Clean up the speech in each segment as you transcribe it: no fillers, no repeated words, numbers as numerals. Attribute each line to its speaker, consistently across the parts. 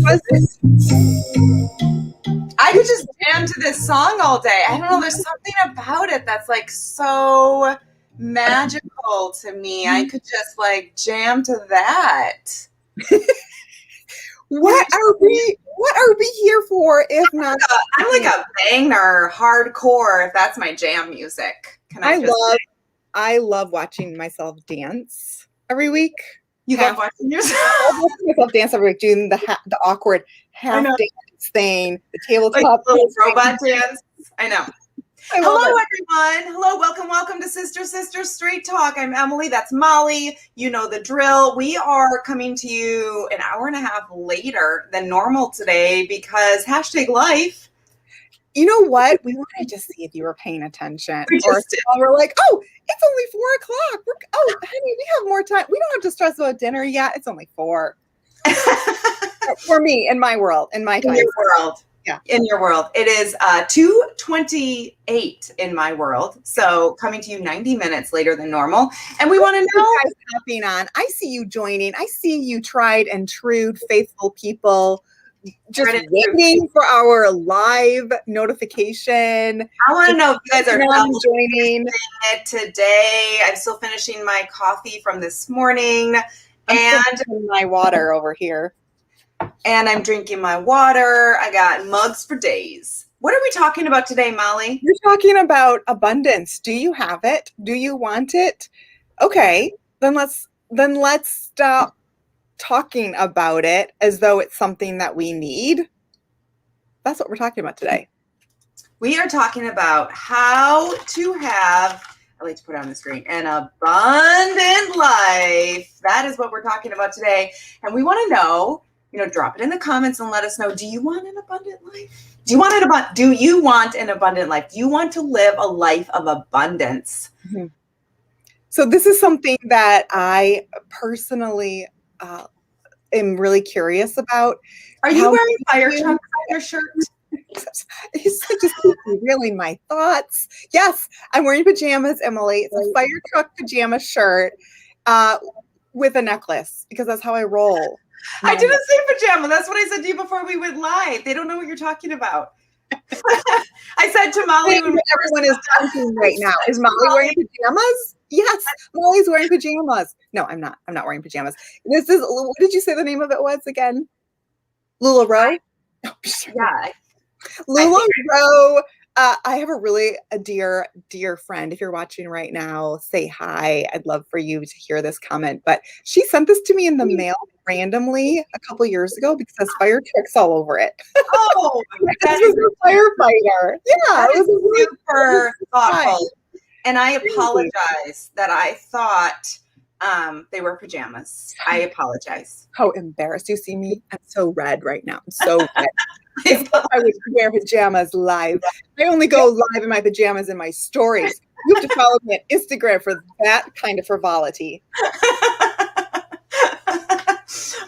Speaker 1: Was it?
Speaker 2: I could just jam to this song all day. I don't know. There's something about it that's like so magical to me. I could just like jam to that.
Speaker 1: What are we here for if not?
Speaker 2: I'm like a banger hardcore if that's my jam music.
Speaker 1: I love watching myself dance every week.
Speaker 2: You love watching yourself?
Speaker 1: I love watching myself dance every week, doing the awkward half dance thing, the tabletop
Speaker 2: like little robot dance. I know. Hello,
Speaker 1: everyone.
Speaker 2: Hello, welcome to Sister Straight Talk. I'm Emily. That's Molly. You know the drill. We are coming to you an hour and a half later than normal today because #life.
Speaker 1: You know what? We wanted to see if you were paying attention. We're like, oh, it's only 4 o'clock. Oh, honey, we have more time. We don't have to stress about dinner yet. It's only 4. For me, in my world, in my time.
Speaker 2: In your world.
Speaker 1: Yeah.
Speaker 2: In your world. It is 2:28 in my world. So coming to you 90 minutes later than normal. And we want to know
Speaker 1: what guys hopping on. I see you joining. I see you tried and true, faithful people. Just waiting for our live notification.
Speaker 2: I want to know if you guys are
Speaker 1: joining
Speaker 2: it today. I'm still finishing my coffee from this morning. And
Speaker 1: my water over here.
Speaker 2: And I'm drinking my water. I got mugs for days. What are we talking about today, Molly?
Speaker 1: We're talking about abundance. Do you have it? Do you want it? Okay, then let's stop talking about it as though it's something that we need. That's what we're talking about today.
Speaker 2: We are talking about how to have, I like to put it on the screen, an abundant life. That is what we're talking about today. And we want to know, drop it in the comments and let us know, do you want an abundant life? Do you want an abundant life? Do you want to live a life of abundance?
Speaker 1: Mm-hmm. So this is something that I personally am really curious about.
Speaker 2: Are you wearing fire trucks on your shirt?
Speaker 1: It's just revealing my thoughts. Yes, I'm wearing pajamas, Emily. It's a fire truck pajama shirt with a necklace because that's how I roll.
Speaker 2: I didn't say pajama. That's what I said to you before we went live. They don't know what you're talking about. I said to Molly when
Speaker 1: everyone is talking right now. Is Molly wearing pajamas? Yes, Molly's wearing pajamas. No, I'm not. I'm not wearing pajamas. This is, what did you say the name of it was again? LuLaRoe?
Speaker 2: Yeah.
Speaker 1: LuLaRoe. I have a dear friend. If you're watching right now, say hi. I'd love for you to hear this comment. But she sent this to me in the mail randomly a couple years ago because it has fire trucks all over it.
Speaker 2: Oh,
Speaker 1: that is a firefighter. Yeah,
Speaker 2: it was super thoughtful. And I apologize that I thought they were pajamas. I apologize.
Speaker 1: How embarrassed. You see me? I'm so red right now. I'm so red. I would wear pajamas live. I only go live in my pajamas in my stories. You have to follow me on Instagram for that kind of frivolity.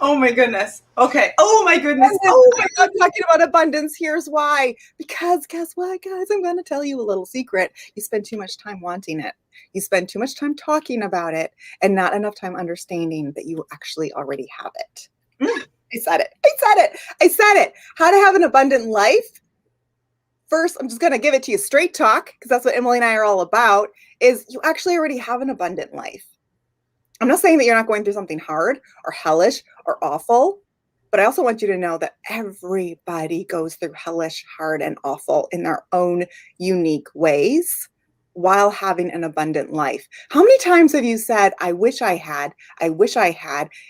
Speaker 2: Oh my goodness. Okay. Oh my goodness.
Speaker 1: I'm talking about abundance. Here's why. Because guess what, guys? I'm going to tell you a little secret. You spend too much time wanting it. You spend too much time talking about it and not enough time understanding that you actually already have it. I said it. How to have an abundant life. First, I'm just going to give it to you straight talk because that's what Emily and I are all about, is you actually already have an abundant life. I'm not saying that you're not going through something hard or hellish or awful, but I also want you to know that everybody goes through hellish, hard, and awful in their own unique ways while having an abundant life. How many times have you said, I wish I had,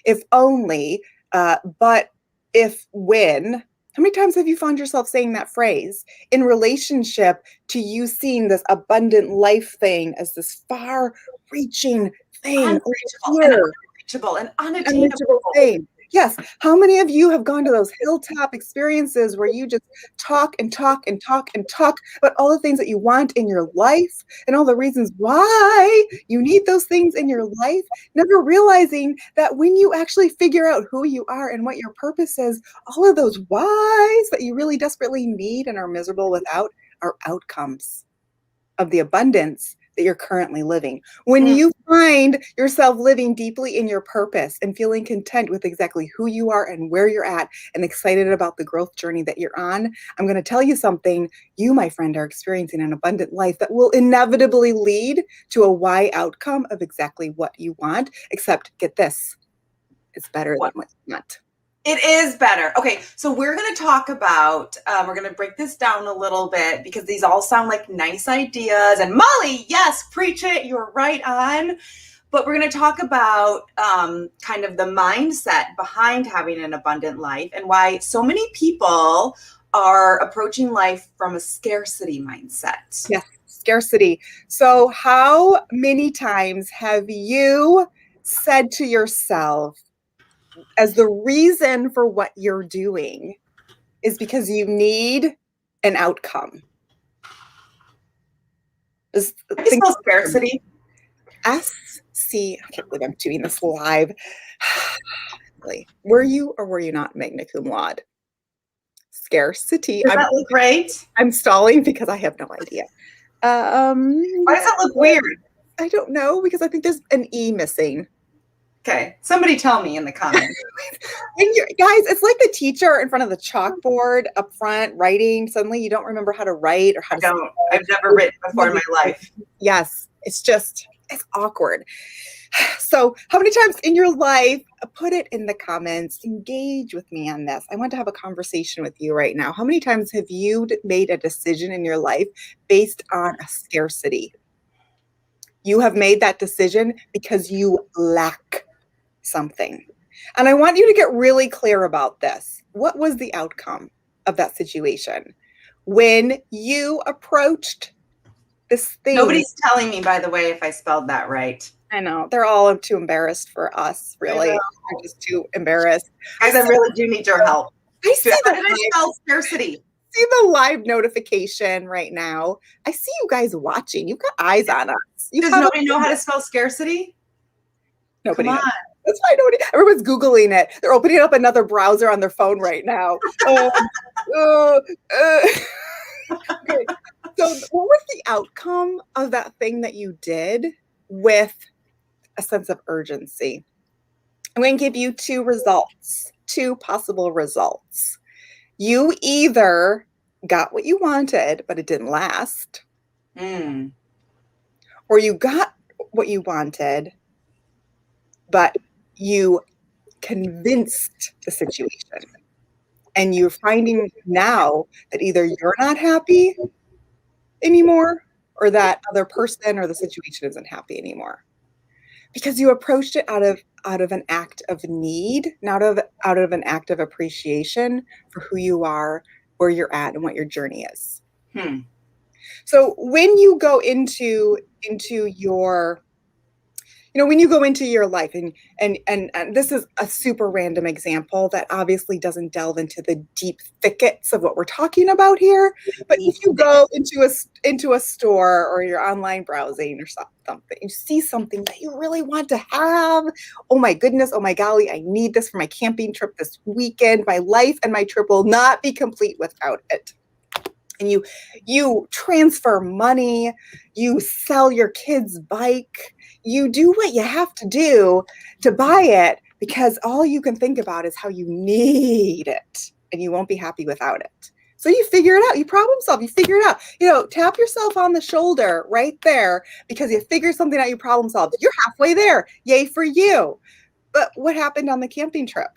Speaker 1: if only, but if when? How many times have you found yourself saying that phrase in relationship to you seeing this abundant life thing as this far-reaching thing?
Speaker 2: Unreachable and unattainable
Speaker 1: thing. Yes. How many of you have gone to those hilltop experiences where you just talk and talk and talk and talk about all the things that you want in your life and all the reasons why you need those things in your life, never realizing that when you actually figure out who you are and what your purpose is, all of those whys that you really desperately need and are miserable without are outcomes of the abundance that you're currently living. When you find yourself living deeply in your purpose and feeling content with exactly who you are and where you're at and excited about the growth journey that you're on, I'm going to tell you something. You, my friend, are experiencing an abundant life that will inevitably lead to a why outcome of exactly what you want, except get this, it's better than what you want.
Speaker 2: It is better. Okay, so we're going to talk about, we're going to break this down a little bit because these all sound like nice ideas. And Molly, yes, preach it. You're right on. But we're going to talk about kind of the mindset behind having an abundant life and why so many people are approaching life from a scarcity mindset.
Speaker 1: Yes, scarcity. So how many times have you said to yourself, as the reason for what you're doing is because you need an outcome?
Speaker 2: Think about scarcity.
Speaker 1: SC, I can't believe I'm doing this live. Were you or were you not magna cum laude? Scarcity.
Speaker 2: Does that look right?
Speaker 1: I'm stalling because I have no idea.
Speaker 2: Why does that look weird?
Speaker 1: I don't know, because I think there's an E missing.
Speaker 2: Okay, somebody tell me in the comments.
Speaker 1: Guys, it's like the teacher in front of the chalkboard up front writing. Suddenly you don't remember how to write or how to.
Speaker 2: I've never written before in my life.
Speaker 1: Yes, it's awkward. So how many times in your life, put it in the comments, engage with me on this. I want to have a conversation with you right now. How many times have you made a decision in your life based on a scarcity? You have made that decision because you lack something. And I want you to get really clear about this. What was the outcome of that situation? When you approached this thing.
Speaker 2: Nobody's telling me, by the way, if I spelled that right.
Speaker 1: I know. They're all too embarrassed for us, really. They're just too embarrassed.
Speaker 2: Guys, I really do need your help.
Speaker 1: I see
Speaker 2: How did I spell scarcity?
Speaker 1: See the live notification right now. I see you guys watching. You've got eyes on us.
Speaker 2: Does nobody know how to spell scarcity?
Speaker 1: Nobody knows. That's why nobody. Everyone's Googling it. They're opening up another browser on their phone right now. Okay. So what was the outcome of that thing that you did with a sense of urgency? I'm going to give you two possible results. You either got what you wanted, but it didn't last. Or you got what you wanted, but you convinced the situation. And you're finding now that either you're not happy anymore or that other person or the situation isn't happy anymore. Because you approached it out of an act of need, not out of an act of appreciation for who you are, where you're at, and what your journey is. So when you go into your, when you go into your life, and this is a super random example that obviously doesn't delve into the deep thickets of what we're talking about here, but if you go into a store or you're online browsing or something, you see something that you really want to have. Oh my goodness, oh my golly, I need this for my camping trip this weekend. My life and my trip will not be complete without it. And you transfer money, you sell your kid's bike, you do what you have to do to buy it because all you can think about is how you need it and you won't be happy without it. So you figure it out, you problem solve, you figure it out. Tap yourself on the shoulder right there because you figured something out, you problem solved. You're halfway there. Yay for you. But what happened on the camping trip?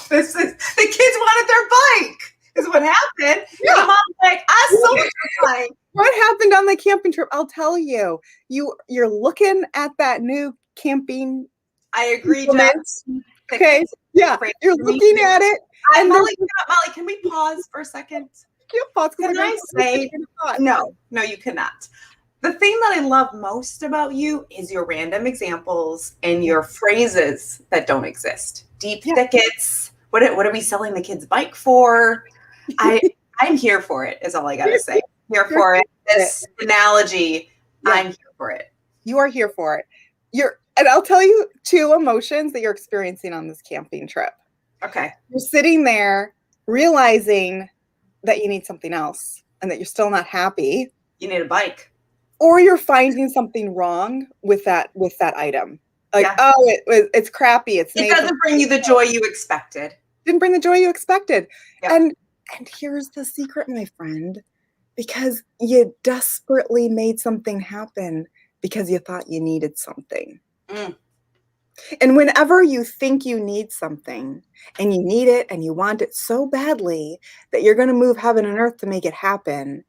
Speaker 2: The kids wanted their bike. Is what happened.
Speaker 1: Yeah.
Speaker 2: The mom's like, I sold your bike.
Speaker 1: What happened on the camping trip? I'll tell you. You're looking at that new camping.
Speaker 2: I agree, Jess.
Speaker 1: Okay. Yeah. You're looking at it.
Speaker 2: And Molly, can we pause for a second?
Speaker 1: Can't pause.
Speaker 2: Can I say no? No, you cannot. The thing that I love most about you is your random examples and
Speaker 1: Yeah.
Speaker 2: your phrases that don't exist. Deep
Speaker 1: Yeah.
Speaker 2: thickets. What are we selling the kids' bike for? I I'm here for it. Is all I gotta say. Here
Speaker 1: You're
Speaker 2: for it.
Speaker 1: here for it.
Speaker 2: This analogy.
Speaker 1: Yeah.
Speaker 2: I'm here for it.
Speaker 1: You are here for it. And I'll tell you two emotions that you're experiencing on this camping trip.
Speaker 2: Okay.
Speaker 1: You're sitting there realizing that you need something else and that you're still not happy,
Speaker 2: You need a bike.
Speaker 1: or you're finding something wrong with that item. Like,
Speaker 2: Yeah.
Speaker 1: oh, it's crappy. It's
Speaker 2: It
Speaker 1: made from
Speaker 2: doesn't bring you the joy you expected.
Speaker 1: didn't bring the joy you expected.
Speaker 2: Yep.
Speaker 1: And here's the secret, my friend, because you desperately made something happen because you thought you needed something.
Speaker 2: Mm.
Speaker 1: And whenever you think you need something and you need it and you want it so badly that you're going to move heaven and earth to make it happen,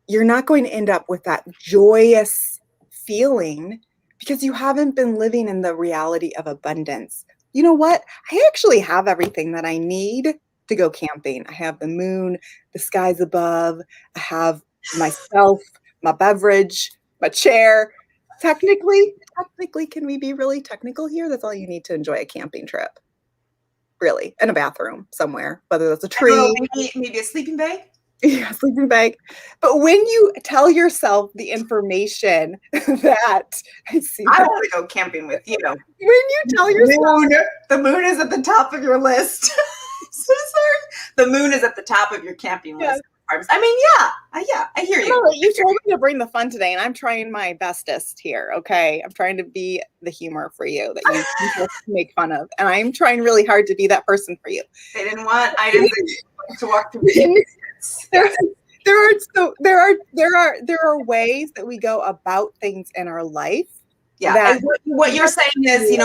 Speaker 1: you're not going to end up with that joyous feeling because you haven't been living in the reality of abundance. You know what? I actually have everything that I need to go camping. I have the moon, the skies above, I have myself, my beverage, my chair. Technically, can we be really technical here? That's all you need to enjoy a camping trip. Really. And a bathroom somewhere, whether that's a
Speaker 2: I don't know,
Speaker 1: tree.
Speaker 2: maybe a sleeping bag.
Speaker 1: Yeah, sleeping bag. But when you tell yourself the information that I see
Speaker 2: I
Speaker 1: that
Speaker 2: want to go camping with you.
Speaker 1: when you tell yourself
Speaker 2: The moon is at the top of your list. So sorry. The moon is at the top of your camping
Speaker 1: Yes.
Speaker 2: list. I mean, yeah, I hear you.
Speaker 1: You told me to bring the fun today, and I'm trying my bestest here. Okay, I'm trying to be the humor for you that you just make fun of, and I'm trying really hard to be that person for you.
Speaker 2: They didn't want items to walk through.
Speaker 1: there, there are ways that we go about things in our life.
Speaker 2: Yeah,
Speaker 1: That
Speaker 2: and what you're saying is,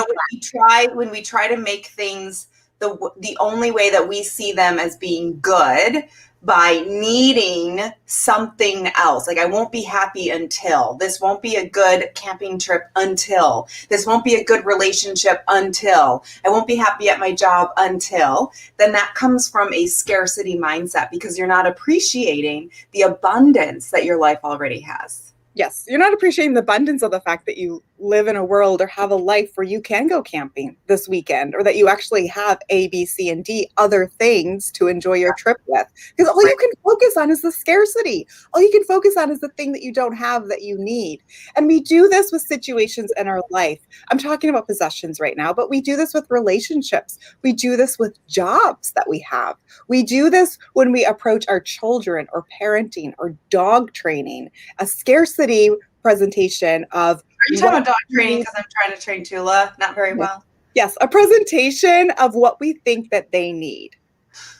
Speaker 2: when we try to make things the only way that we see them as being good by needing something else. Like, I won't be happy until this won't be a good camping trip until this won't be a good relationship until I won't be happy at my job until, then that comes from a scarcity mindset because you're not appreciating the abundance that your life already has.
Speaker 1: Yes, you're not appreciating the abundance of the fact that you live in a world or have a life where you can go camping this weekend, or that you actually have A, B, C, and D other things to enjoy your trip with. Because all you can focus on is the scarcity. All you can focus on is the thing that you don't have that you need. And we do this with situations in our life. I'm talking about possessions right now, but we do this with relationships. We do this with jobs that we have. We do this when we approach our children or parenting or dog training. A scarcity presentation of
Speaker 2: Are you talking about dog training? Because I'm trying to train Tula not very well.
Speaker 1: Yes, a presentation of what we think that they need,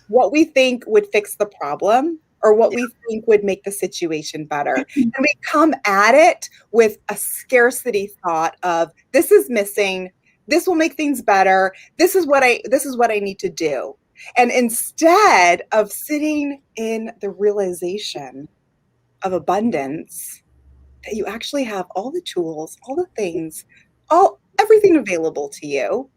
Speaker 1: what we think would fix the problem, or what we think would make the situation better. And we come at it with a scarcity thought of, this is missing, this will make things better, this is what I need to do. And instead of sitting in the realization of abundance, that you actually have all the tools, all the things, everything available to you.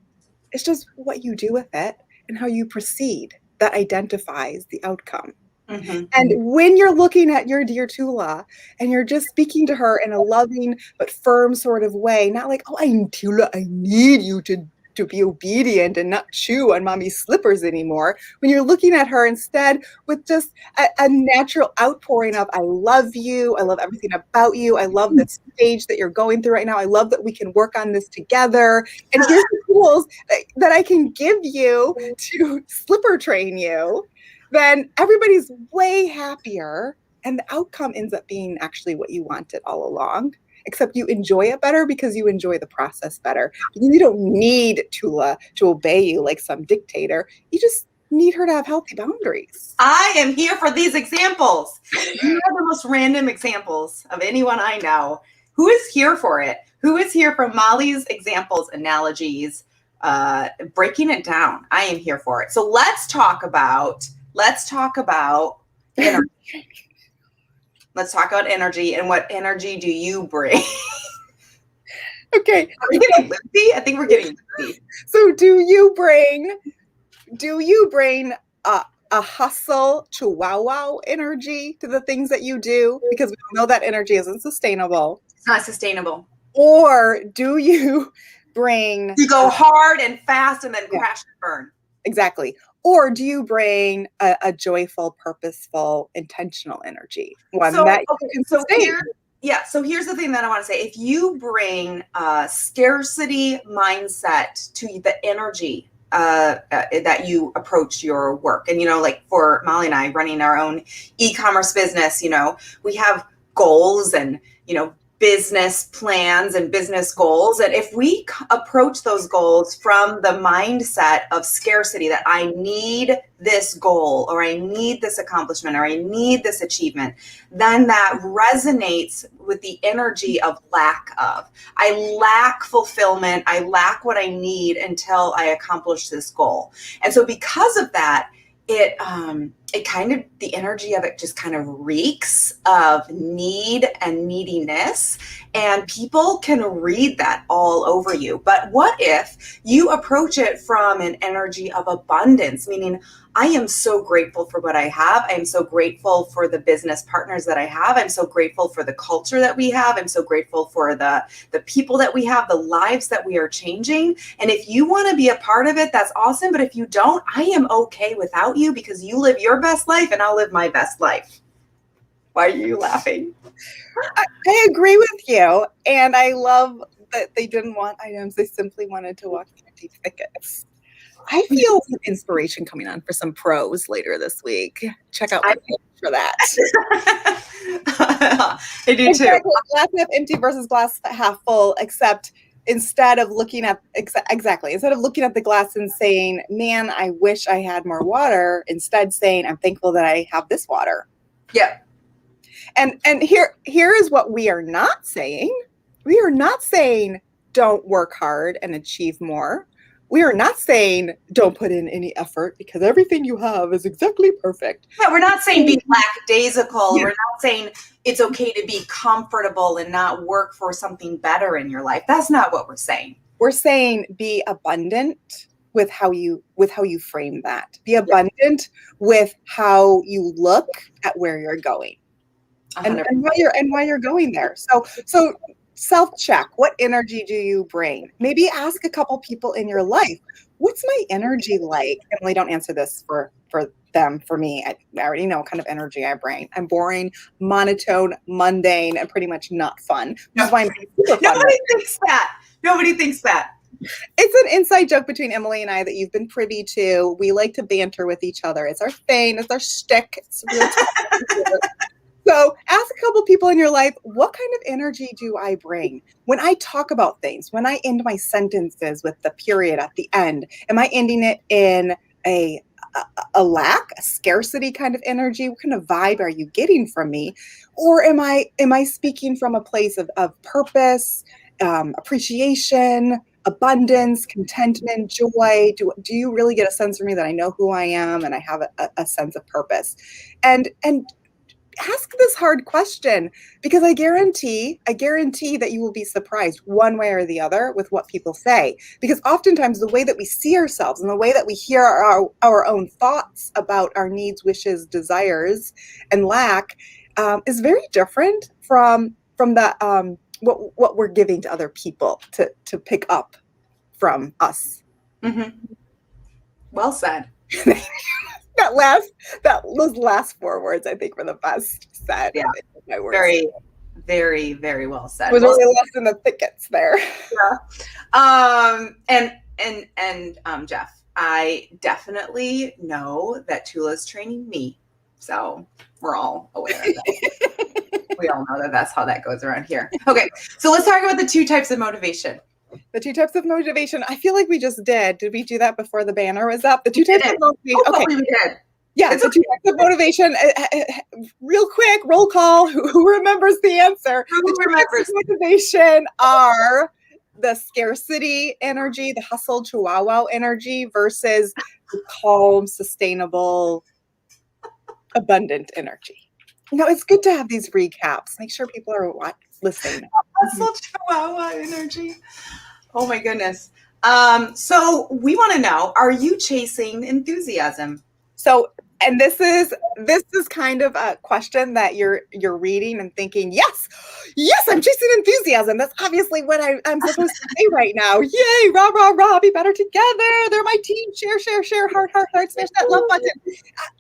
Speaker 1: It's just what you do with it and how you proceed that identifies the outcome.
Speaker 2: Mm-hmm.
Speaker 1: And when you're looking at your dear Tula and you're just speaking to her in a loving but firm sort of way, not like, oh, Tula, I need you to be obedient and not chew on mommy's slippers anymore. When you're looking at her instead with just a natural outpouring of, I love you, I love everything about you, I love the stage that you're going through right now, I love that we can work on this together, and here's the tools that I can give you to slipper train you, then everybody's way happier, and the outcome ends up being actually what you wanted all along. Except you enjoy it better because you enjoy the process better. You don't need Tula to obey you like some dictator. You just need her to have healthy boundaries.
Speaker 2: I am here for these examples. You are the most random examples of anyone I know. Who is here for it? Who is here for Molly's examples, analogies, breaking it down? I am here for it. So let's talk about energy. Let's talk about energy, and what energy do you bring?
Speaker 1: Okay.
Speaker 2: Are we getting loopy? I think we're getting loopy.
Speaker 1: So do you bring a hustle chihuahua energy to the things that you do? Because we know that energy isn't sustainable.
Speaker 2: It's not sustainable.
Speaker 1: Or do you bring...
Speaker 2: You go hard and fast and then crash and burn.
Speaker 1: Exactly. Or do you bring a joyful, purposeful, intentional energy? One
Speaker 2: So,
Speaker 1: that you
Speaker 2: okay,
Speaker 1: can
Speaker 2: so
Speaker 1: sustain.
Speaker 2: so here's the thing that I want to say. If you bring a scarcity mindset to the energy that you approach your work, and, like for Molly and I running our own e-commerce business, we have goals and, business plans and business goals. And if we approach those goals from the mindset of scarcity, that I need this goal, or I need this accomplishment, or I need this achievement, then that resonates with the energy of lack of. I lack fulfillment. I lack what I need until I accomplish this goal. And so because of that, it kind of, the energy of it just kind of reeks of need and neediness, and people can read that all over you. But what if you approach it from an energy of abundance, meaning I am so grateful for what I have. I am so grateful for the business partners that I have. I'm so grateful for the culture that we have. I'm so grateful for the people that we have, the lives that we are changing. And if you want to be a part of it, that's awesome. But if you don't, I am okay without you, because you live your best life and I'll live my best life. Why are you laughing?
Speaker 1: I agree with you. And I love that they didn't want items. They simply wanted to walk through deep thickets. I feel some inspiration coming on for some pros later this week. Check out my page for that.
Speaker 2: I do too.
Speaker 1: Glass half empty versus glass half full, except instead of looking at instead of looking at the glass and saying, man, I wish I had more water, instead saying, I'm thankful that I have this water.
Speaker 2: Yeah.
Speaker 1: And here is what we are not saying. We are not saying don't work hard and achieve more. We are not saying don't put in any effort because everything you have is exactly perfect.
Speaker 2: Yeah, we're not saying be lackadaisical. Yeah. We're not saying it's okay to be comfortable and not work for something better in your life. That's not what we're saying.
Speaker 1: We're saying be abundant with how you frame that. Be abundant with how you look at where you're going. And why you're going there. So self-check. What energy do you bring? Maybe ask a couple people in your life, what's my energy like? Emily, don't answer this for them. For me, I already know what kind of energy I bring. I'm boring, monotone, mundane, and pretty much not fun. Which is why I'm super fun.
Speaker 2: Nobody thinks that.
Speaker 1: It's an inside joke between Emily and I that you've been privy to. We like to banter with each other. It's our thing. It's our shtick. It's real talk. So ask a couple people in your life, what kind of energy do I bring? When I talk about things, when I end my sentences with the period at the end, am I ending it in a lack, a scarcity kind of energy? What kind of vibe are you getting from me? Or am I speaking from a place of purpose, appreciation, abundance, contentment, joy? Do you really get a sense from me that I know who I am and I have a sense of purpose? And ask this hard question, because I guarantee that you will be surprised one way or the other with what people say. Because oftentimes the way that we see ourselves and the way that we hear our own thoughts about our needs, wishes, desires, and lack is very different from the what we're giving to other people to pick up from us.
Speaker 2: Mm-hmm. Well said.
Speaker 1: Those last 4 words, I think, were the best said.
Speaker 2: Yeah, very, very, very well said.
Speaker 1: It was really less in the thickets there.
Speaker 2: Yeah. And Jeff, I definitely know that Tula's training me, so we're all aware of that. We all know that that's how that goes around here. Okay, so let's talk about the 2 types of motivation.
Speaker 1: The 2 types of motivation. I feel like we just did. Did we do that before the banner was up? The 2 types of motivation.
Speaker 2: Okay, we did.
Speaker 1: Yeah, the 2 types of motivation. Real quick, roll call. Who remembers the answer? The 2 types of motivation are the scarcity energy, the hustle chihuahua energy, versus the calm, sustainable, abundant energy. It's good to have these recaps. Make sure people are listening.
Speaker 2: Hustle chihuahua energy. Oh my goodness. So we want to know, are you chasing enthusiasm?
Speaker 1: So And this is kind of a question that you're reading and thinking, yes, yes, I'm chasing enthusiasm. That's obviously what I'm supposed to say right now. Yay, rah, rah, rah, be better together. They're my team. Share, share, share, heart, heart, heart, smash that love button.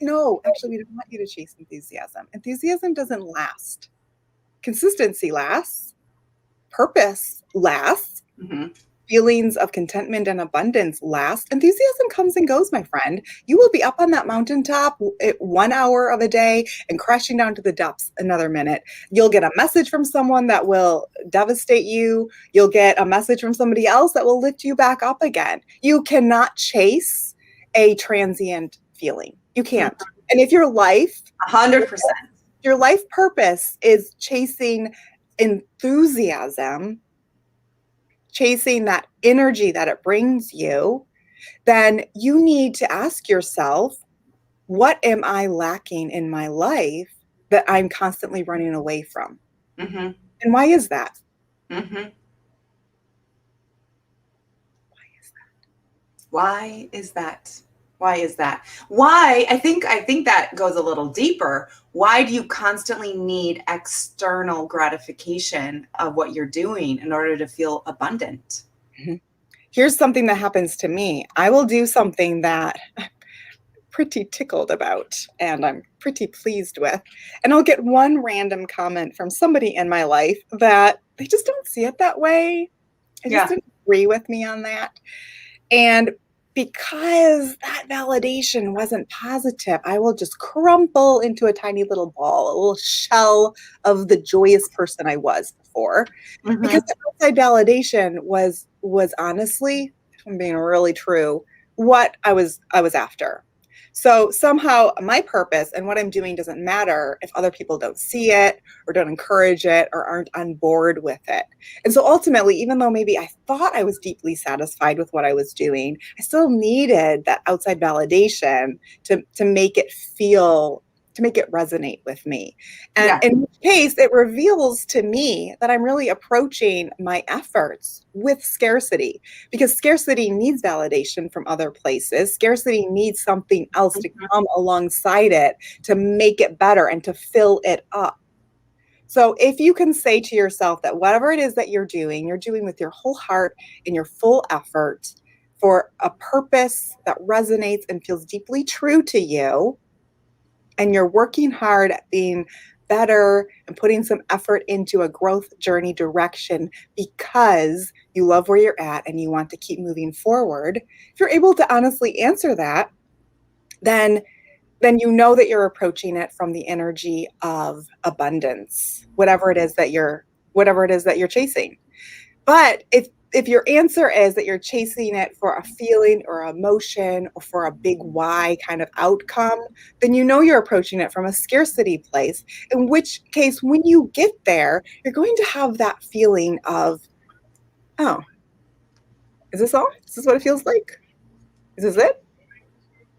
Speaker 1: No, actually, we don't want you to chase enthusiasm. Enthusiasm doesn't last. Consistency lasts. Purpose lasts.
Speaker 2: Mm-hmm.
Speaker 1: Feelings of contentment and abundance last. Enthusiasm comes and goes, my friend. You will be up on that mountaintop 1 hour of a day and crashing down to the depths another minute. You'll get a message from someone that will devastate you. You'll get a message from somebody else that will lift you back up again. You cannot chase a transient feeling. You can't. And if your life
Speaker 2: 100%.
Speaker 1: Your life purpose is chasing enthusiasm, chasing that energy that it brings you, then you need to ask yourself, what am I lacking in my life that I'm constantly running away from?
Speaker 2: Mm-hmm.
Speaker 1: And why is that?
Speaker 2: Mm-hmm. Why is that? Why is that? Why? I think that goes a little deeper. Why do you constantly need external gratification of what you're doing in order to feel abundant?
Speaker 1: Mm-hmm. Here's something that happens to me. I will do something that I'm pretty tickled about and I'm pretty pleased with. And I'll get one random comment from somebody in my life that they just don't see it that way. They just didn't agree with me on that. And because that validation wasn't positive, I will just crumple into a tiny little ball, a little shell of the joyous person I was before.
Speaker 2: Mm-hmm.
Speaker 1: Because the outside validation was honestly, if I'm being really true, what I was after. So somehow my purpose and what I'm doing doesn't matter if other people don't see it or don't encourage it or aren't on board with it. And so ultimately, even though maybe I thought I was deeply satisfied with what I was doing, I still needed that outside validation to make it resonate with me. And in which case, it reveals to me that I'm really approaching my efforts with scarcity, because scarcity needs validation from other places. Scarcity needs something else to come alongside it to make it better and to fill it up. So if you can say to yourself that whatever it is that you're doing with your whole heart and your full effort for a purpose that resonates and feels deeply true to you, and you're working hard at being better and putting some effort into a growth journey direction because you love where you're at and you want to keep moving forward, if you're able to honestly answer that, then you know that you're approaching it from the energy of abundance, whatever it is that you're chasing. But if your answer is that you're chasing it for a feeling or emotion or for a big why kind of outcome, then you know you're approaching it from a scarcity place, in which case, when you get there, you're going to have that feeling of, oh, is this all? Is this what it feels like? Is this it?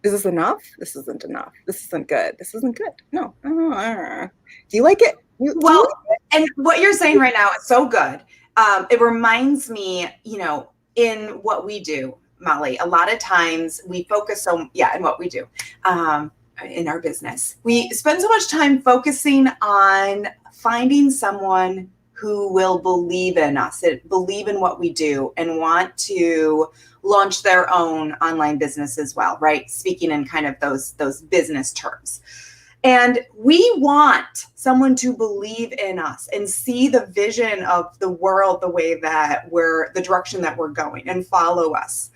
Speaker 1: Is this enough? This isn't enough. This isn't good. This isn't good. No. Do you like it?
Speaker 2: Well, and what you're saying right now is so good. It reminds me, in what we do, Molly, a lot of times we focus in what we do, in our business. We spend so much time focusing on finding someone who will believe in us, believe in what we do, and want to launch their own online business as well, right? Speaking in kind of those business terms. And we want someone to believe in us and see the vision of the world the way that the direction that we're going, and follow us.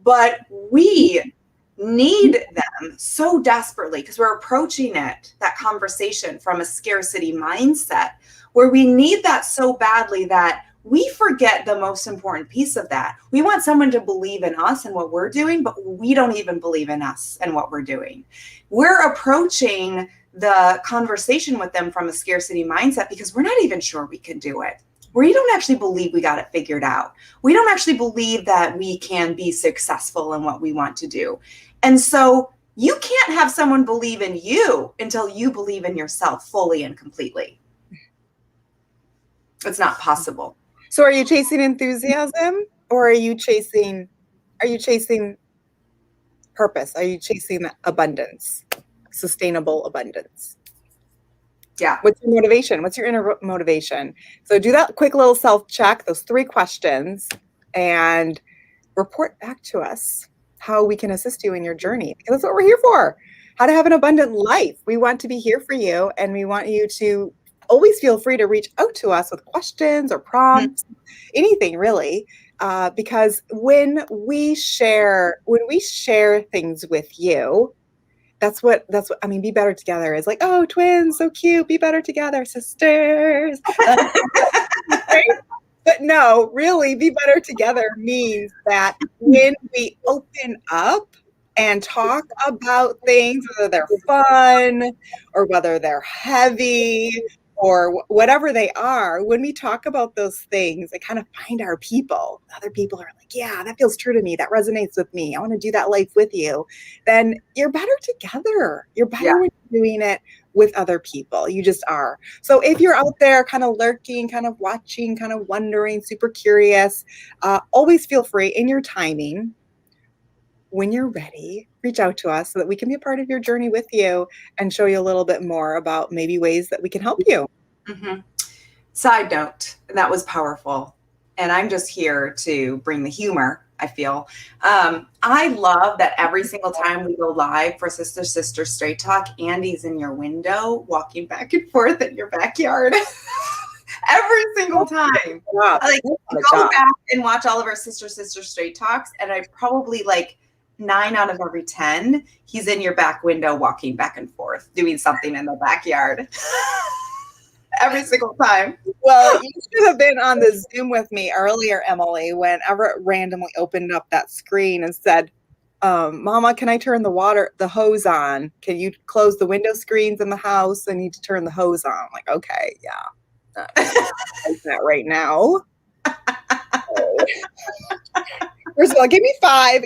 Speaker 2: But we need them so desperately because we're approaching that conversation from a scarcity mindset, where we need that so badly that we forget the most important piece of that. We want someone to believe in us and what we're doing, but we don't even believe in us and what we're doing. We're approaching the conversation with them from a scarcity mindset because we're not even sure we can do it. We don't actually believe we got it figured out. We don't actually believe that we can be successful in what we want to do. And so you can't have someone believe in you until you believe in yourself fully and completely. It's not possible.
Speaker 1: So are you chasing enthusiasm, or are you chasing purpose? Are you chasing abundance? sustainable abundance.
Speaker 2: Yeah.
Speaker 1: What's your motivation? What's your inner motivation? So do that quick little self-check, those 3 questions, and report back to us how we can assist you in your journey, because that's what we're here for. How to have an abundant life. We want to be here for you, and we want you to always feel free to reach out to us with questions or prompts, anything really, because when we share things with you, that's what I mean. Be better together is like, oh, twins, so cute. Be better together, sisters. But no, really, be better together means that when we open up and talk about things, whether they're fun or whether they're heavy or whatever they are, when we talk about those things and kind of find our people, other people are like, yeah, that feels true to me. That resonates with me. I want to do that life with you. Then you're better together. You're better when you're doing it with other people. You just are. So if you're out there kind of lurking, kind of watching, kind of wondering, super curious, always feel free in your timing. When you're ready, reach out to us so that we can be a part of your journey with you and show you a little bit more about maybe ways that we can help you.
Speaker 2: Mm-hmm. Side note, that was powerful. And I'm just here to bring the humor, I feel. I love that every single time we go live for Sister Straight Talk, Andy's in your window walking back and forth in your backyard. Every single time.
Speaker 1: Wow.
Speaker 2: Like, go back and watch all of our Sister Straight Talks, and I probably like 9 out of every 10, he's in your back window walking back and forth, doing something in the backyard. Every single time.
Speaker 1: Well, you should have been on the Zoom with me earlier, Emily, when Everett randomly opened up that screen and said, Mama, can I turn the hose on? Can you close the window screens in the house? I need to turn the hose on. I'm like, okay, yeah. That right now. First of all, give me 5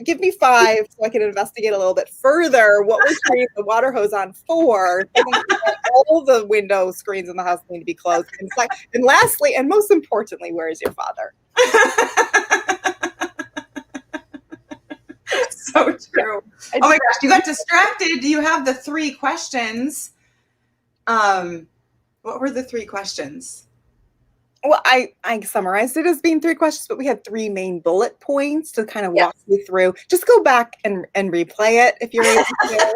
Speaker 1: so I can investigate a little bit further what we're turning the water hose on for. All the window screens in the house need to be closed. And lastly, and most importantly, where is your father?
Speaker 2: So true. Oh my gosh, you got distracted. You have the 3 questions. What were the 3 questions?
Speaker 1: Well, I summarized it as being 3 questions, but we had 3 main bullet points to kind of walk you through. Just go back and replay it if you're able to.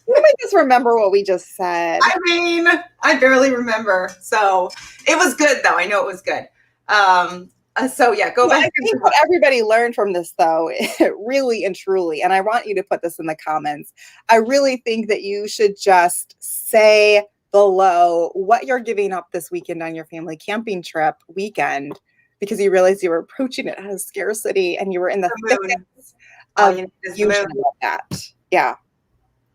Speaker 1: You might just remember what we just said.
Speaker 2: I mean, I barely remember. So it was good, though. I know it was good. So yeah, go back.
Speaker 1: I think what everybody learned from this, though, really and truly, and I want you to put this in the comments, I really think that you should just say below what you're giving up this weekend on your family camping trip weekend, because you realize you were approaching it as scarcity and you were in the thickest of fusion of that. Yeah.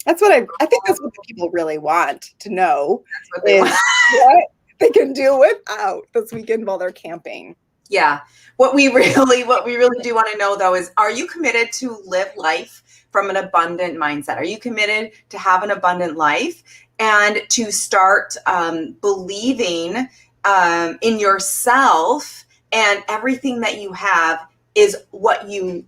Speaker 1: That's what I think that's what the people really want to know. That's what they want. What they can do without this weekend while they're camping.
Speaker 2: Yeah. What we really do want to know, though, is, are you committed to live life from an abundant mindset? Are you committed to have an abundant life and to start believing in yourself, and everything that you have is what you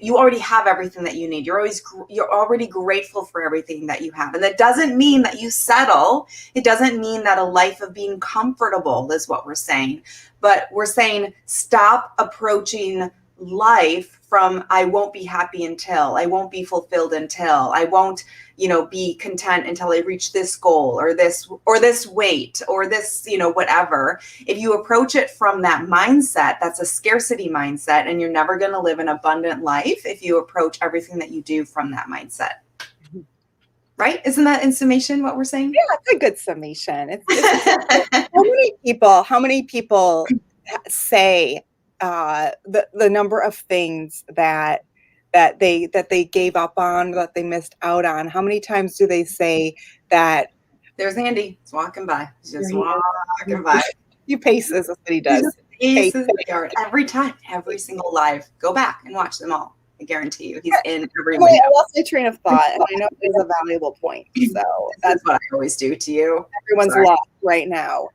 Speaker 2: already have everything that you need. You're already grateful for everything that you have. And that doesn't mean that you settle. It doesn't mean that a life of being comfortable is what we're saying. But we're saying stop approaching life from, I won't be happy until, I won't be fulfilled until, I won't, be content until I reach this goal or this weight or this, whatever. If you approach it from that mindset, that's a scarcity mindset, and you're never going to live an abundant life if you approach everything that you do from that mindset. Right? Isn't that in summation what we're saying?
Speaker 1: Yeah, it's a good summation. How many people say the number of things that they gave up on, that they missed out on? How many times do they say that?
Speaker 2: There's Andy. He's walking by. He's just walking by.
Speaker 1: He paces. That's what he does.
Speaker 2: He paces the yard every time, every single live. Go back and watch them all. I guarantee you, he's in every window.
Speaker 1: I lost my train of thought, and I know it is a valuable point. So
Speaker 2: that's what I always do to you.
Speaker 1: Everyone's lost right now.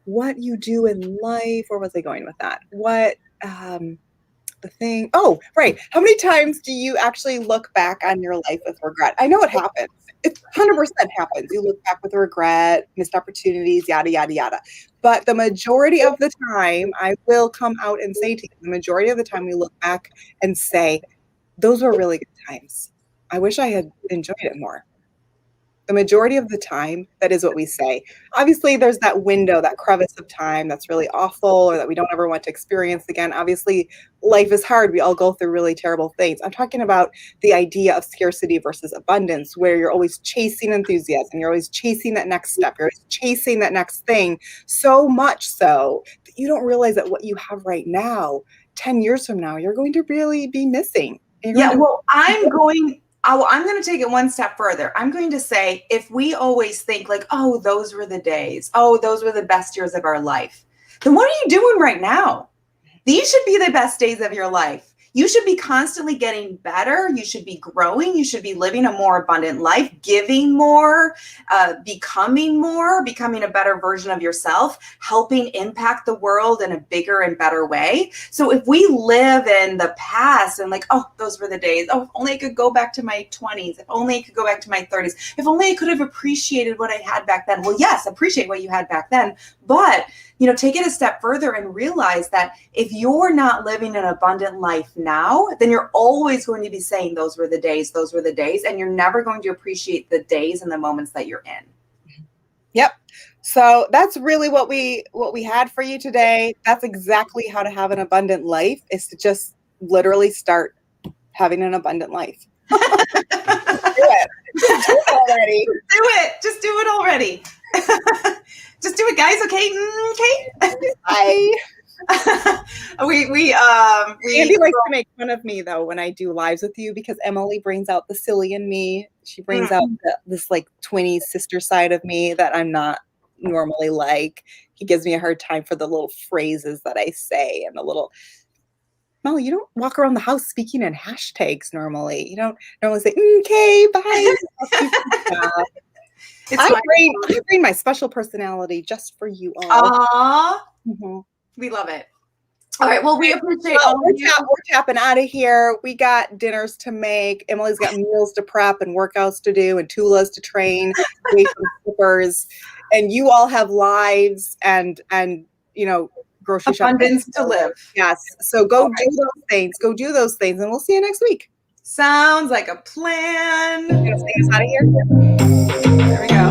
Speaker 1: What you do in life, where was I going with that? the thing. Oh, right. How many times do you actually look back on your life with regret? I know it happens. It 100% happens. You look back with regret, missed opportunities, yada, yada, yada. But the majority of the time, I will come out and say to you, the majority of the time we look back and say, those were really good times. I wish I had enjoyed it more. The majority of the time, that is what we say. Obviously, there's that window, that crevice of time that's really awful or that we don't ever want to experience again. Obviously, life is hard. We all go through really terrible things. I'm talking about the idea of scarcity versus abundance, where you're always chasing enthusiasm. You're always chasing that next step. You're always chasing that next thing, so much so that you don't realize that what you have right now, 10 years from now, you're going to really be missing.
Speaker 2: Yeah, well, I'm going to take it one step further. I'm going to say, if we always think like, oh, those were the days, oh, those were the best years of our life, then what are you doing right now? These should be the best days of your life. You should be constantly getting better. You should be growing. You should be living a more abundant life, giving more, becoming a better version of yourself, helping impact the world in a bigger and better way. So if we live in the past and like, oh, those were the days. Oh, if only I could go back to my 20s. If only I could go back to my 30s. If only I could have appreciated what I had back then. Well, yes, appreciate what you had back then. But take it a step further and realize that if you're not living an abundant life now, then you're always going to be saying those were the days, and you're never going to appreciate the days and the moments that you're in.
Speaker 1: Yep. So that's really what we had for you today. That's exactly how to have an abundant life, is to just literally start having an abundant life. Do it. Just do it already.
Speaker 2: Do it. Just do it already. Just do it, guys. Okay.
Speaker 1: Bye.
Speaker 2: Andy
Speaker 1: likes to make fun of me though when I do lives with you, because Emily brings out the silly in me. She brings out this like twinny sister side of me that I'm not normally like. He gives me a hard time for the little phrases that I say and the little. Molly, you don't walk around the house speaking in hashtags normally. You don't normally say, okay, bye. I bring my special personality just for you all.
Speaker 2: Aww. We love it. All right. Well, we appreciate
Speaker 1: we're tapping out of here. We got dinners to make. Emily's got meals to prep and workouts to do and Tulas to train, slippers. And you all have lives and grocery shopping.
Speaker 2: Abundance to live.
Speaker 1: Yes. So go do those things. Go do those things, and we'll see you next week.
Speaker 2: Sounds like a plan.
Speaker 1: You gonna sing us out of here?
Speaker 2: There we go.